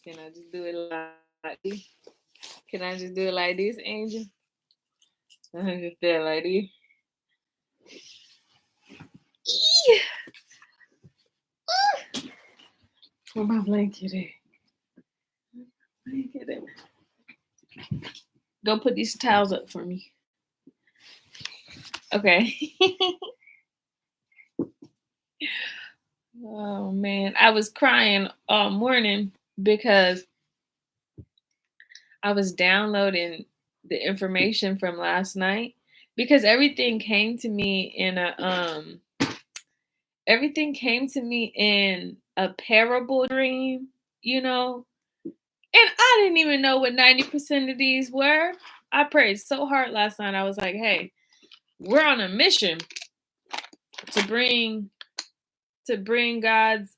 Can I just do it like this? Can I just do it like this, Angel? I just do it like this. Where my blanket at? Blanket at? Go put these towels up for me. Okay. Oh man, I was crying all morning because I was downloading the information from last night because everything came to me in a parable dream, you know? And I didn't even know what 90% of these were. I prayed so hard last night. I was like, hey, we're on a mission to bring God's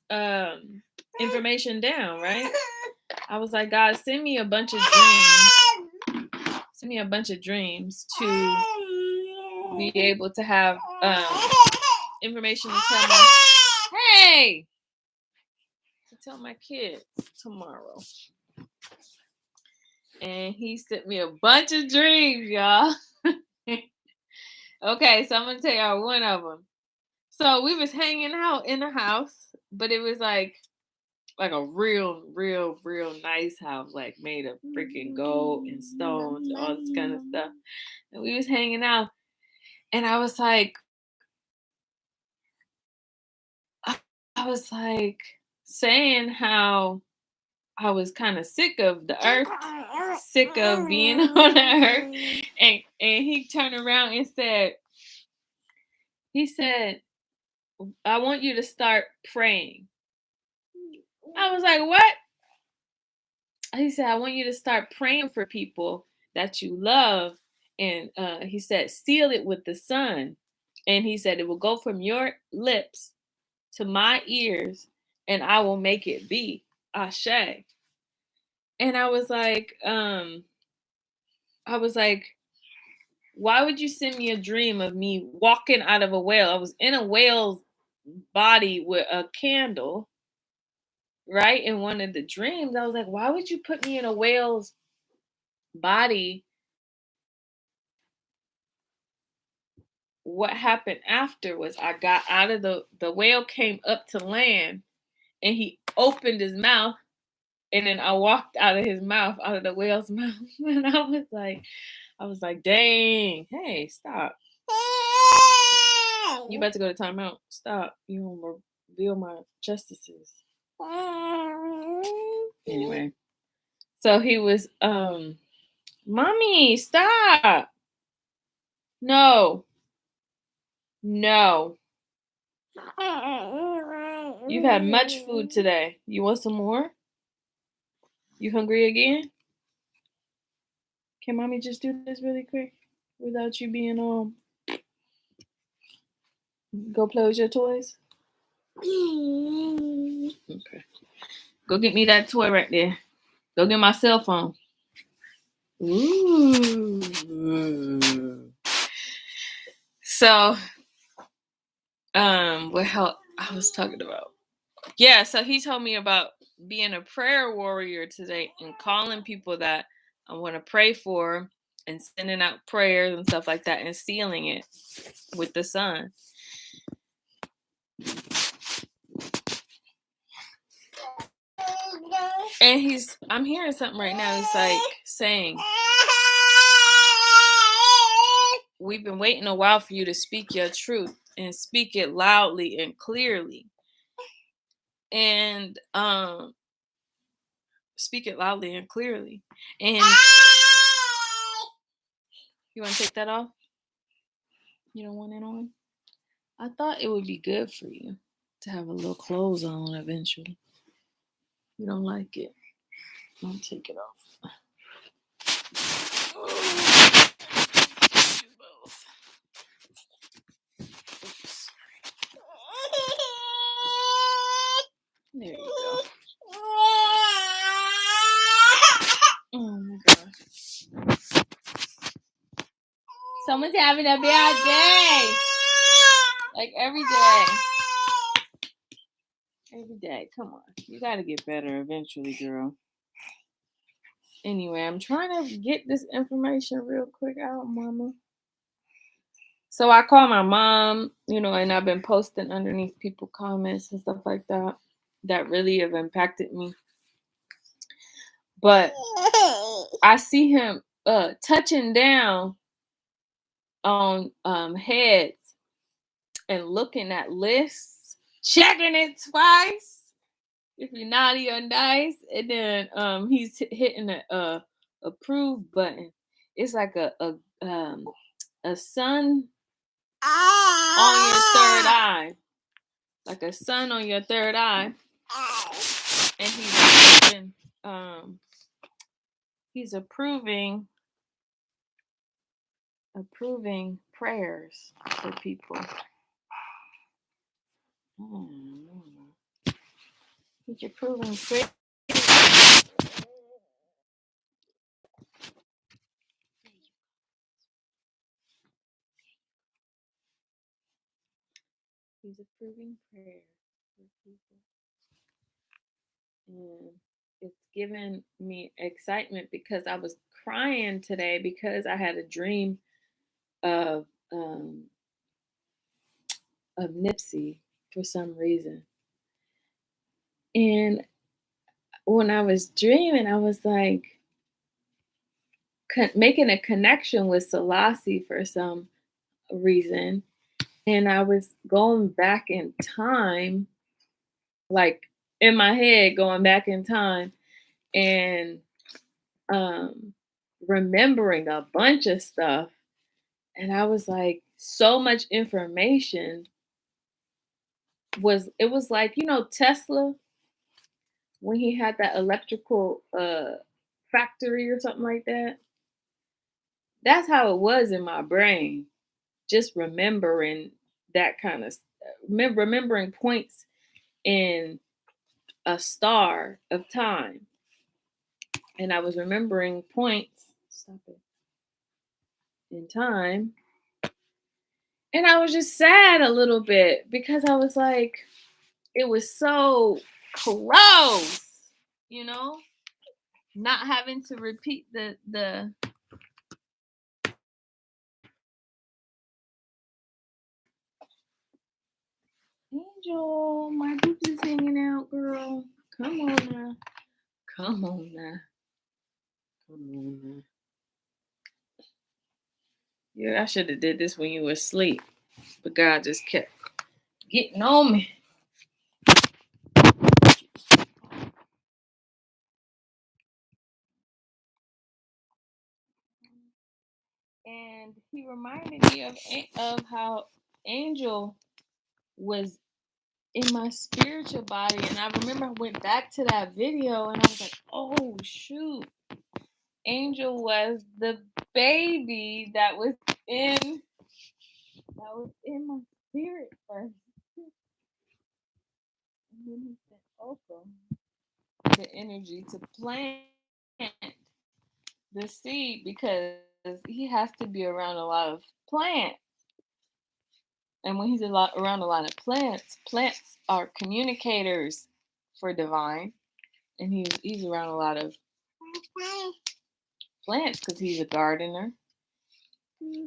information down, right? I was like, God, send me a bunch of dreams. Send me a bunch of dreams to be able to have information to tell my kids tomorrow. And he sent me a bunch of dreams, y'all. Okay, so I'm gonna tell y'all one of them. So we was hanging out in the house, but it was like a real nice house, like made of freaking gold and stones and all this kind of stuff. And we was hanging out, and I was like saying how I was kind of sick of the earth, sick of being on the earth, and he turned around and said, I want you to start praying. I was like, what? He said, I want you to start praying for people that you love. And he said, seal it with the sun. And he said, it will go from your lips to my ears, and I will make it be. Ashe. And I was like, why would you send me a dream of me walking out of a whale? I was in a whale's body with a candle, right? In one of the dreams, I was like, why would you put me in a whale's body? What happened after was I got out of the whale came up to land, and he opened his mouth, and then I walked out of his mouth, out of the whale's mouth. And I was like, dang, hey, stop. You about to go to timeout. Stop. You don't reveal my justices. Anyway. So he was, Mommy, stop. No. You've had much food today. You want some more? You hungry again? Can Mommy just do this really quick without you being go play with your toys? Okay. Go get me that toy right there. Go get my cell phone. Ooh. So, what hell I was talking about? Yeah, so he told me about being a prayer warrior today and calling people that I want to pray for and sending out prayers and stuff like that and sealing it with the sun. And I'm hearing something right now. He's like saying, we've been waiting a while for you to speak your truth and speak it loudly and clearly. And speak it loudly and clearly. And you want to take that off? You don't want it on? I thought it would be good for you to have a little clothes on eventually. You don't like it? I'll take it off. There you go. Oh my gosh. Someone's having a bad day. Like every day. Every day. Come on. You gotta get better eventually, girl. Anyway, I'm trying to get this information real quick out, mama. So I call my mom, and I've been posting underneath people comments and stuff like that that really have impacted me. But I see him touching down on heads and looking at lists, checking it twice if you're naughty or nice, and then he's hitting the approve button. It's like a sun on your third eye, like a sun on your third eye, and he's approving prayers for people. He's approving prayers. He's approving prayers for people. And it's given me excitement because I was crying today because I had a dream of Nipsey for some reason. And when I was dreaming, I was like making a connection with Selassie for some reason. And I was going back in time, like in my head, going back in time and remembering a bunch of stuff. And I was like, so much information was like, Tesla, when he had that electrical factory or something like that. That's how it was in my brain. Just remembering that kind of remembering points in a star of time. And I was remembering points in time. And I was just sad a little bit because I was like, it was so close, not having to repeat the Angel, my boobs is hanging out, girl. Come on now. Come on now. Come on now. Yeah, I should have did this when you were asleep. But God just kept getting on me. And he reminded me of how Angel was in my spiritual body. And I remember I went back to that video and I was like, oh shoot. Angel was the baby that was in my spirit first. And then he sent Oprah the energy to plant the seed because he has to be around a lot of plants. And when he's around a lot of plants, plants are communicators for divine. And he's around a lot of plants because he's a gardener.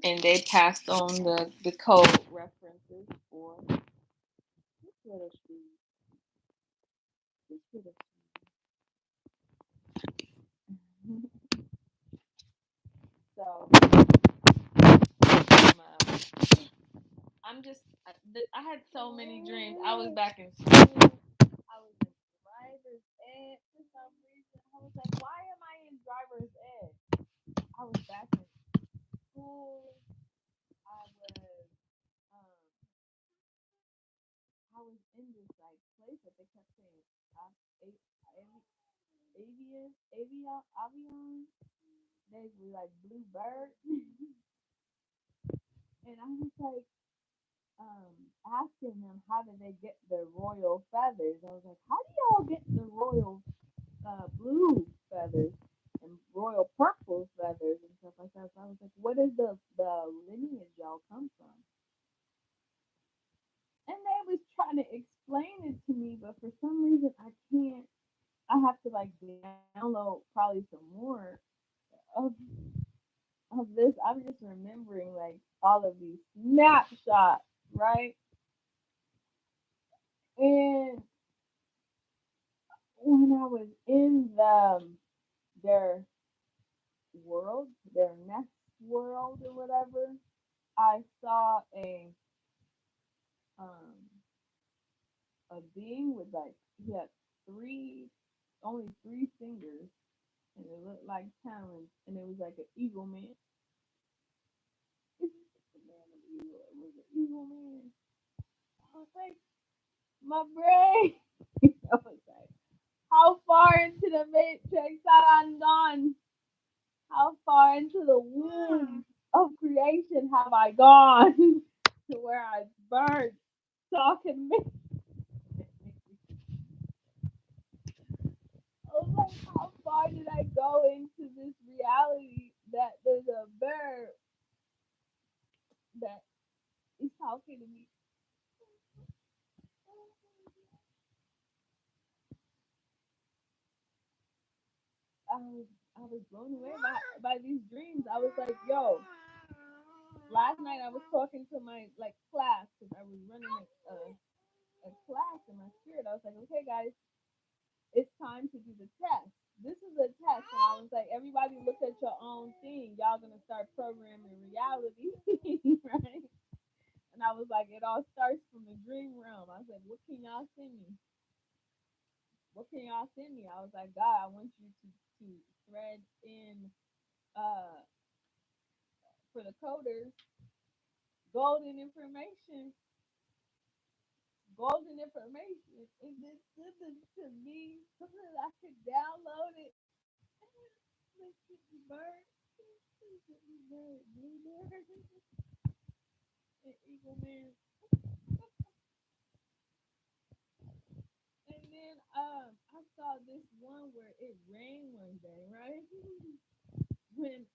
And they passed on the code references for this little seed. This little seed. So I had so many dreams. I was back in school. I was in driver's ed for some reason. I was like, why am I in driver's ed? I was back in school. I was in this like place that they kept saying avion. They were like blue birds. And I was like asking them how did they get the royal feathers. I was like, how do y'all get the royal blue feathers and royal purple feathers and stuff like that? So I was like, what is the lineage y'all come from? And they was trying to explain it to me, but for some reason I can't I have to like download probably some more of this. I'm just remembering like all of these snapshots, right? And when I was in their world, their next world or whatever, I saw um a being with like he had three only three fingers and it looked like talons and it was like an eagle man. It's the man of eagle. It was an eagle man. I was like, my brain. I was like, how far into the matrix have I gone? How far into the womb of creation have I gone? To where I birds talking me. I was like, how far did I go into this reality that there's a bird that is talking to me? I was blown away by these dreams. I was like, yo, last night I was talking to my like class because I was running a class in my spirit. I was like, okay, guys, it's time to do the test. This is a test, and I was like, everybody look at your own thing. Y'all gonna start programming reality, right? And I was like, it all starts from the dream realm. I was like, what can y'all send me? What can y'all send me? I was like, God, I want you to thread in uh for the coders golden information, golden information, and then send it to me so that I could download it. Look at the bird. Look at the bird. Blue bird. And eagle man. And then I saw this one where it rained one day, right? When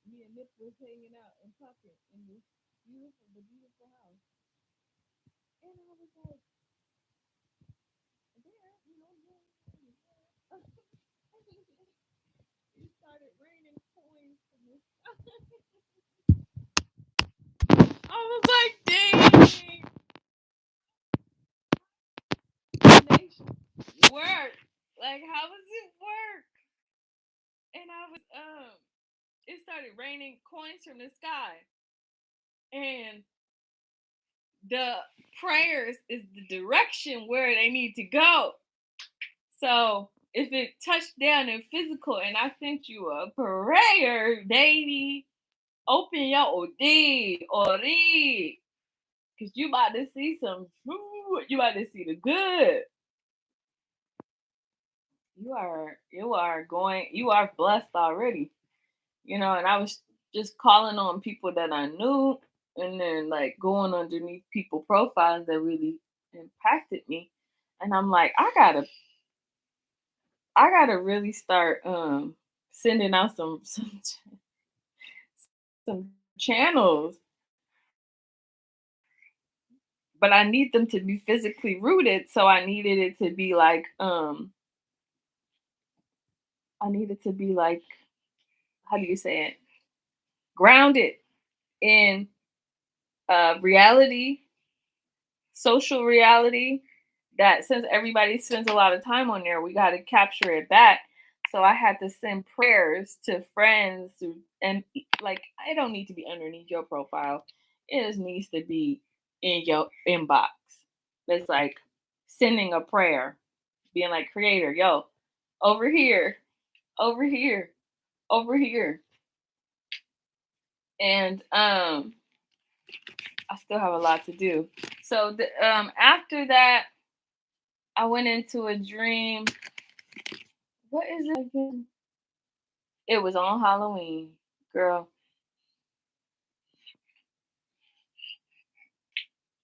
me and Nip was hanging out and talking in this beautiful house. And I was like, there, it started raining coins from the sky. I was like, dang, nation work. Like, how does it work? And I was it started raining coins from the sky. And the prayers is the direction where they need to go. So if it touched down in physical and I sent you a prayer, baby, open your OD or read. Cause you about to see some food. You about to see the good. You are blessed already. And I was just calling on people that I knew and then like going underneath people profiles that really impacted me. And I'm like, I gotta really start sending out some channels, but I need them to be physically rooted. So I needed to be like, how do you say it? Grounded in reality, social reality, that since everybody spends a lot of time on there, we got to capture it back. So I had to send prayers to friends and like I don't need to be underneath your profile. It just needs to be in your inbox. It's like sending a prayer, being like, creator, yo, over here, over here, over here. And I still have a lot to do. So after that, I went into a dream. What is it again? It was on Halloween, girl.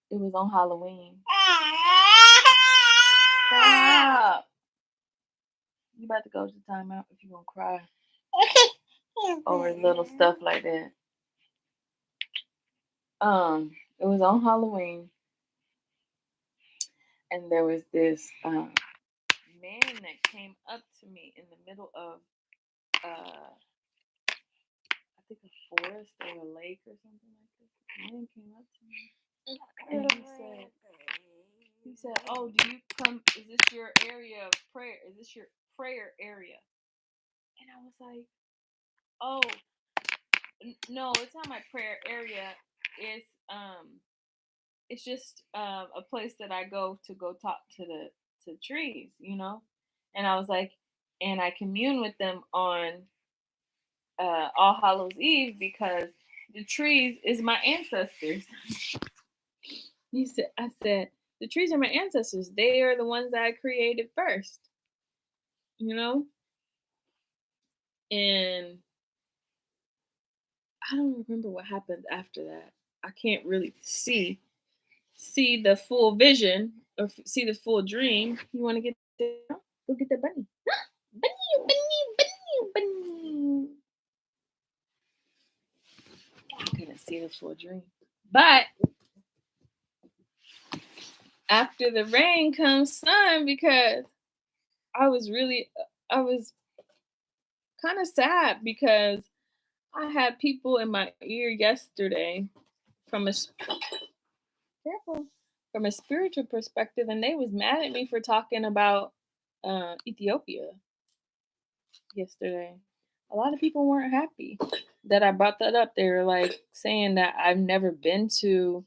It was on Halloween. Stop. You about to go to timeout if you gonna cry over little stuff like that. It was on Halloween, and there was this man that came up to me in the middle of I think a forest or a lake or something like this. The man came up to me and he said, "Oh, do you come? Is this your area of prayer? Is this your prayer area?" And I was like, "Oh, no, it's not my prayer area. It's just a place that I go to go talk to the trees, you know." And I was like, and I commune with them on All Hallows Eve because the trees is my ancestors. I said, the trees are my ancestors. They are the ones that I created first, you know? And I don't remember what happened after that. I can't really see the full vision or see the full dream. You want to get there? Go get the bunny. Bunny. I couldn't see the full dream. But after the rain comes sun, because I was kind of sad because I had people in my ear yesterday from a careful from a spiritual perspective, and they was mad at me for talking about Ethiopia yesterday. A lot of people weren't happy that I brought that up. They were like saying that I've never been to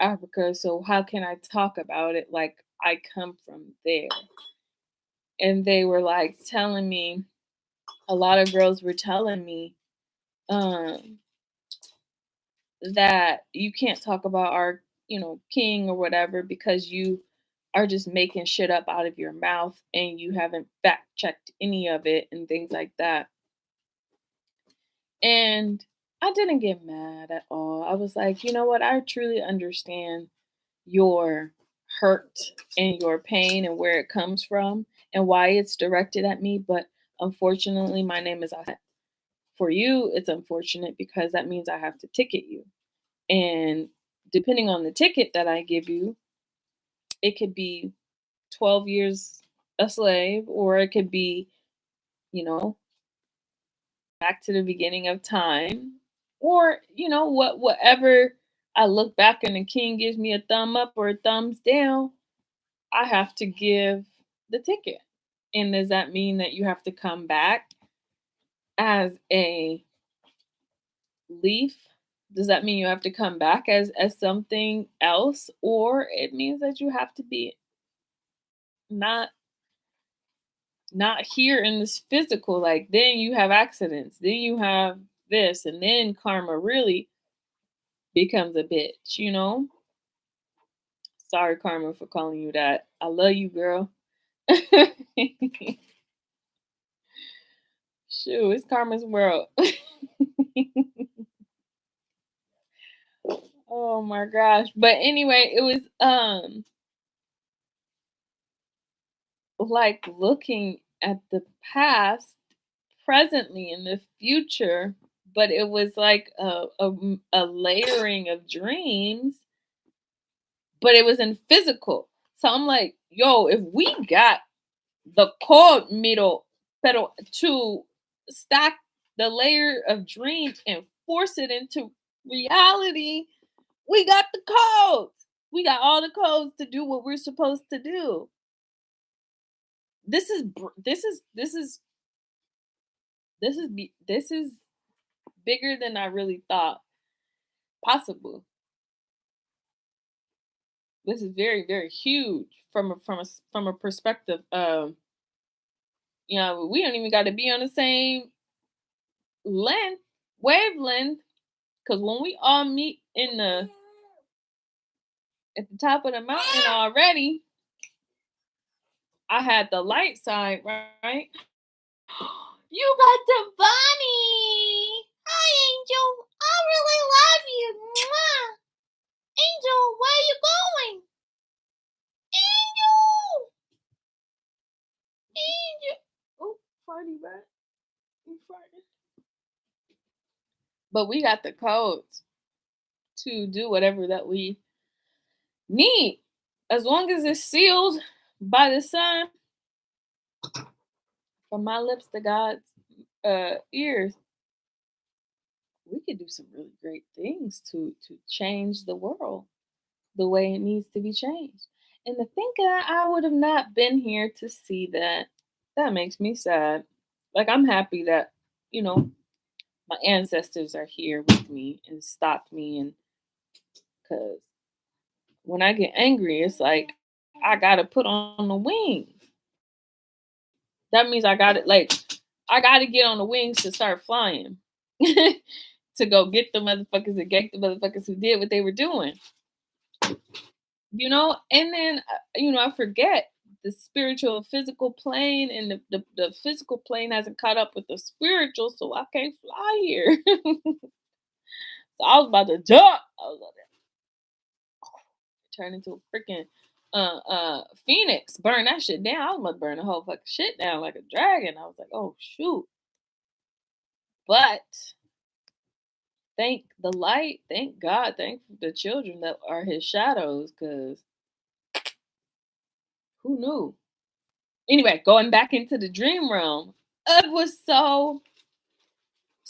Africa, so how can I talk about it like I come from there? And they were like telling me, a lot of girls were telling me that you can't talk about our, king or whatever because you are just making shit up out of your mouth and you haven't fact checked any of it and things like that. And I didn't get mad at all. I was like, you know what? I truly understand your hurt and your pain and where it comes from and why it's directed at me. But unfortunately, my name is Ahet. For you, it's unfortunate because that means I have to ticket you. And depending on the ticket that I give you, it could be 12 years a slave, or it could be, back to the beginning of time, or, whatever. I look back and the king gives me a thumb up or a thumbs down, I have to give the ticket. And does that mean that you have to come back as a leaf? Does that mean you have to come back as something else, or it means that you have to be not here in this physical? Like, then you have accidents, then you have this, and then karma really becomes a bitch. Sorry, karma, for calling you that. I love you, girl. Shoot, it's karma's world. Oh my gosh. But anyway, it was like looking at the past, presently, in the future, but it was like a layering of dreams, but it was in physical. So I'm like, yo, if we got the code middle pero to stack the layer of dreams and force it into reality, we got the codes. We got all the codes to do what we're supposed to do. This is bigger than I really thought possible. This is very, very huge from a perspective of, we don't even got to be on the same wavelength, because when we all meet at the top of the mountain already, I had the light side, right? You got the bunny! Hi, Angel. I really love you. Mwah. Angel, where are you going? Angel! Oh, farty, right? You farted. But we got the codes to do whatever that we need. As long as it's sealed by the Son, from my lips to God's ears, we could do some really great things to change the world the way it needs to be changed. And to think that I would have not been here to see that, that makes me sad. Like, I'm happy that, you know, my ancestors are here with me and stopped me. And because when I get angry, it's like I got to put on the wings. That means I got to get on the wings to start flying. To go get the motherfuckers and get the motherfuckers who did what they were doing. You know, and then, I forget the spiritual and physical plane, and the physical plane hasn't caught up with the spiritual, so I can't fly here. So I was about to jump. I was about to turn into a freaking phoenix, burn that shit down. I was about to burn the whole fucking shit down like a dragon. I was like, oh shoot. But thank the light, thank God, thank the children that are his shadows, because who knew? Anyway, going back into the dream realm, it was so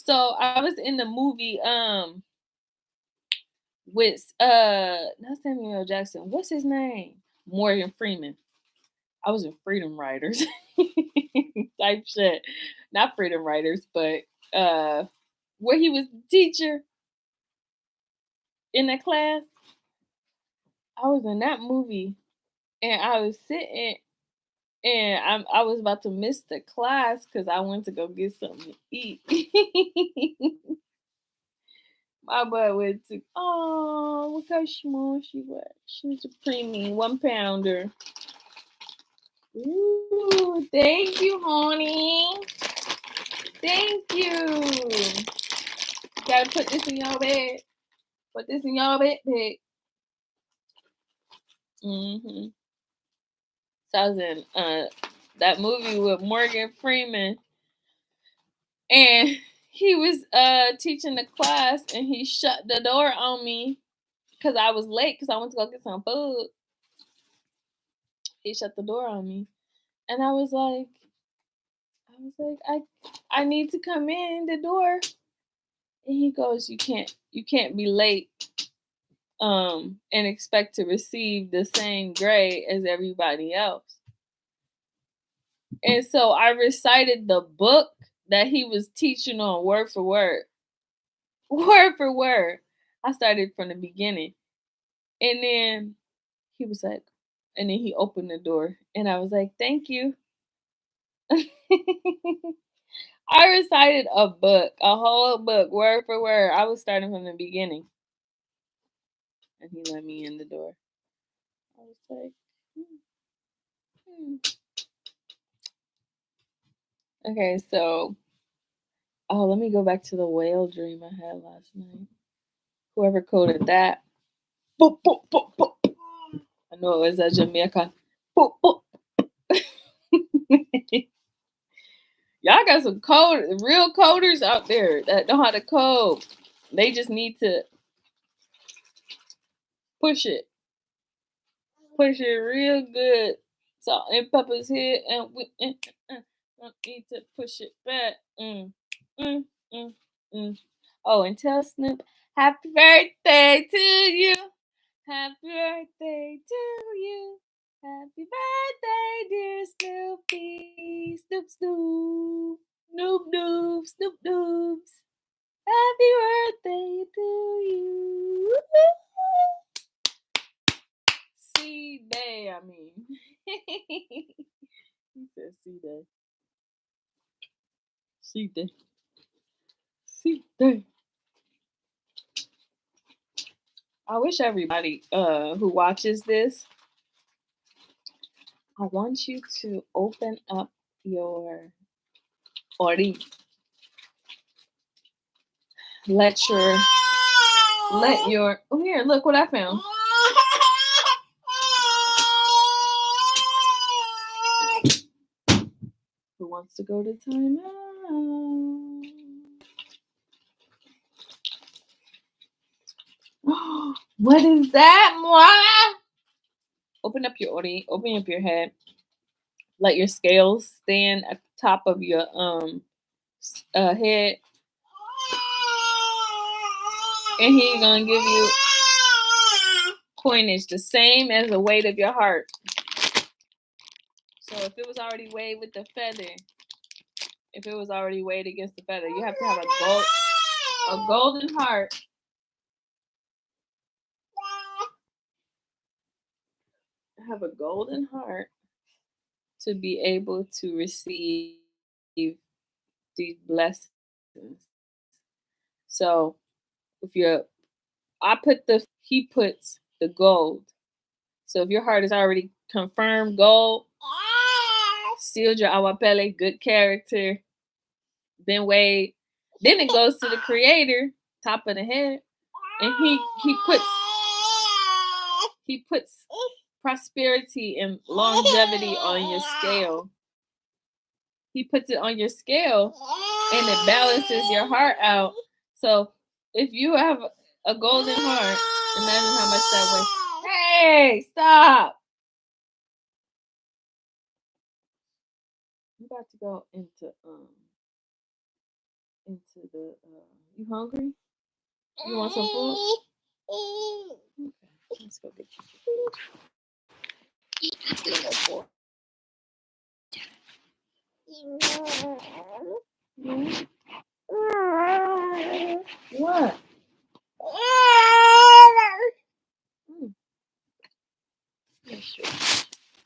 I was in the movie with not Samuel L. Jackson. What's his name? Morgan Freeman. I was in Freedom Riders type shit. Not Freedom Riders, but where he was the teacher in that class. I was in that movie, and I was sitting, and I was about to miss the class because I went to go get something to eat. My butt went to, oh, look how small she was. She was a preemie, 1 pounder. Ooh, thank you, honey. Thank you. Gotta put this in your bed. Put this in your backpack. Mm-hmm. So I was in that movie with Morgan Freeman, and he was teaching the class, and he shut the door on me because I was late because I went to go get some food. He shut the door on me, and I was like, I need to come in the door. And he goes, you can't be late and expect to receive the same grade as everybody else. And so I recited the book that he was teaching on word for word. Word for word. I started from the beginning. And then he was like, and then he opened the door, and I was like, thank you. I recited a book, a whole book, word for word. I was starting from the beginning. And he let me in the door. I was like, Okay, so, let me go back to the whale dream I had last night. Whoever coded that. Boop, boop, boop, boop. I know it was a Jamaican. Boop, boop. Y'all got some real coders out there that know how to code. They just need to push it real good. Salt and pepper's here, and we need to push it back. Oh, and tell Snoop, happy birthday to you. Happy birthday to you. Happy birthday, dear Snoopy. Snoop, Snoop. Noob, noob, Snoop, noobs. Happy birthday to you. C-Day, I mean. He said C-Day. C-Day. C-Day. I wish everybody who watches this, I want you to open up your ori. Let your oh, here, look what I found. Who wants to go to timeout? What is that, Moana? open up your head. Let your scales stand at the top of your head, and he's gonna give you coinage the same as the weight of your heart. So if it was already weighed with the feather, if it was already weighed against the feather, you have to have a golden heart. Have a golden heart to be able to receive these blessings. So if he puts the gold. So if your heart is already confirmed gold, sealed your awapele, good character, been weighed, then it goes to the creator, top of the head, and he puts prosperity and longevity on your scale. He puts it on your scale and it balances your heart out. So if you have a golden heart, imagine how much that weighs. Hey, stop. I'm about to go into the you hungry? You want some food? Okay, let's go get you food. What?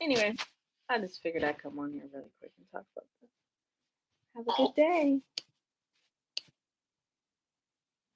Anyway, I just figured I'd come on here really quick and talk about this. Have a good day.